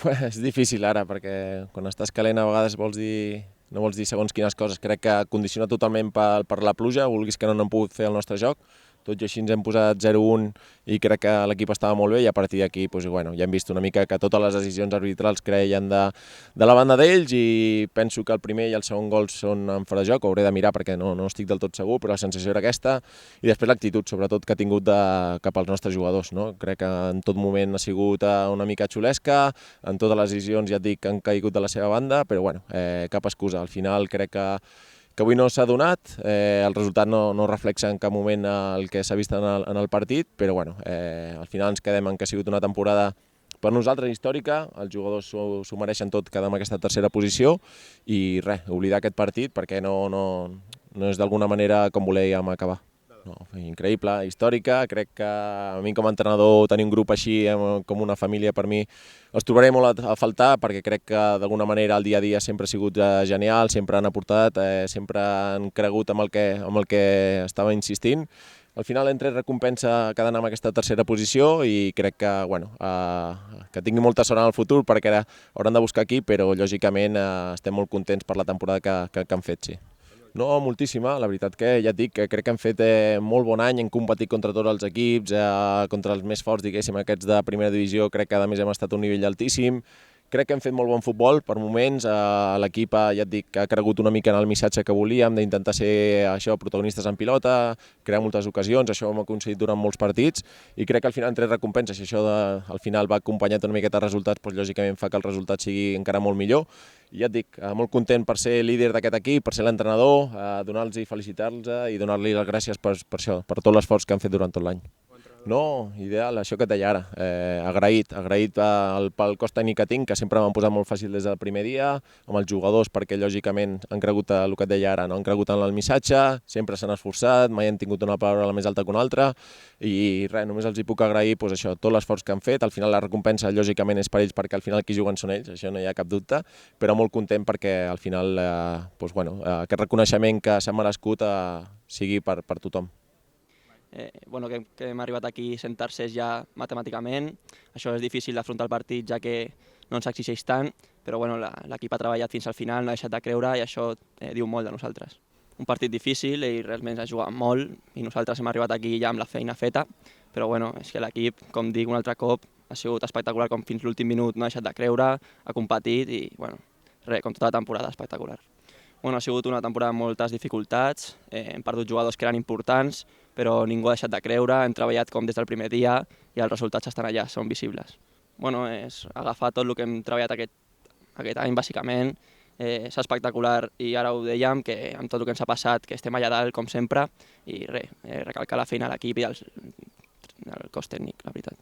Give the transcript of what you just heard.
És difícil ara, perquè quan estàs calent a vegades no vols dir segons quines coses. Crec que condiciona totalment per la pluja, vulguis que no n'hem pogut fer el nostre joc. Tot i així ens hem posat 0-1 i crec que l'equip estava molt bé i a partir d'aquí ja hem vist una mica que totes les decisions arbitrals creien de la banda d'ells i penso que el primer i el segon gol són en fora de joc, ho hauré de mirar perquè no estic del tot segur, però la sensació era aquesta i després l'actitud, sobretot, que ha tingut cap als nostres jugadors. Crec que en tot moment ha sigut una mica xulesca, en totes les decisions ja et dic que han caigut de la seva banda, però bueno, cap excusa. Al final crec que avui no s'ha donat, el resultat no reflexa en cap moment el que s'ha vist en el partit, però bueno, al final ens quedem en que ha sigut una temporada per nosaltres històrica, els jugadors s'ho mereixen tot quedar en aquesta tercera posició i res, oblidar aquest partit perquè no és d'alguna manera com volíem acabar. No, increïble, històrica, crec que a mi com a entrenador tenir un grup així com una família per mi els trobaré molt a faltar perquè crec que d'alguna manera el dia a dia sempre ha sigut genial, sempre han aportat, sempre han cregut amb el que estava insistint. Al final hem tret recompensa quedant en aquesta tercera posició i crec que tingui molta sort en el futur perquè ara hauran de buscar aquí, però lògicament estem molt contents per la temporada que han fet, sí. No, moltíssima, la veritat que ja et dic que crec que hem fet molt bon any, hem competit contra tots els equips, contra els més forts, diguéssim, aquests de primera divisió, crec que a més hem estat a un nivell altíssim, crec que hem fet molt bon futbol per moments, l'equip ja et dic que ha cregut una mica en el missatge que volíem d'intentar ser això, protagonistes en pilota, crear moltes ocasions, això ho hem aconseguit durant molts partits i crec que al final hem tret recompenses, si això al final va acompanyat una miqueta de resultats, doncs lògicament fa que el resultat sigui encara molt millor. I ja et dic, molt content per ser líder d'aquest equip, per ser l'entrenador, donar-los i felicitar-los i donar-li les gràcies per això, per tot l'esforç que han fet durant tot l'any. No, ideal, això que et deia ara, agraït pel cos tècnic que tinc, que sempre m'han posat molt fàcil des del primer dia, amb els jugadors perquè lògicament han cregut el que et deia ara, han cregut en el missatge, sempre s'han esforçat, mai han tingut una paraula més alta que una altra i res, només els hi puc agrair això, tot l'esforç que han fet, al final la recompensa lògicament és per ells perquè al final qui juguen són ells, això no hi ha cap dubte, però molt content perquè al final aquest reconeixement que s'ha merescut sigui per tothom. Que hem arribat aquí sent tercers ja matemàticament. Això és difícil d'afrontar el partit ja que no ens exigeix tant, però l'equip ha treballat fins al final, no ha deixat de creure i això diu molt de nosaltres. Un partit difícil i realment ha jugat molt i nosaltres hem arribat aquí ja amb la feina feta, però és que l'equip, com dic un altre cop, ha sigut espectacular com fins l'últim minut no ha deixat de creure, ha competit i com tota la temporada espectacular. Ha sigut una temporada amb moltes dificultats, hem perdut jugadors que eren importants, però ningú ha deixat de creure, hem treballat com des del primer dia i els resultats estan allà, són visibles. És agafar tot el que hem treballat aquest any, bàsicament, és espectacular i ara ho dèiem, que amb tot el que ens ha passat, que estem allà dalt, com sempre, i recalcar la feina a l'equip i el cos tècnic, la veritat.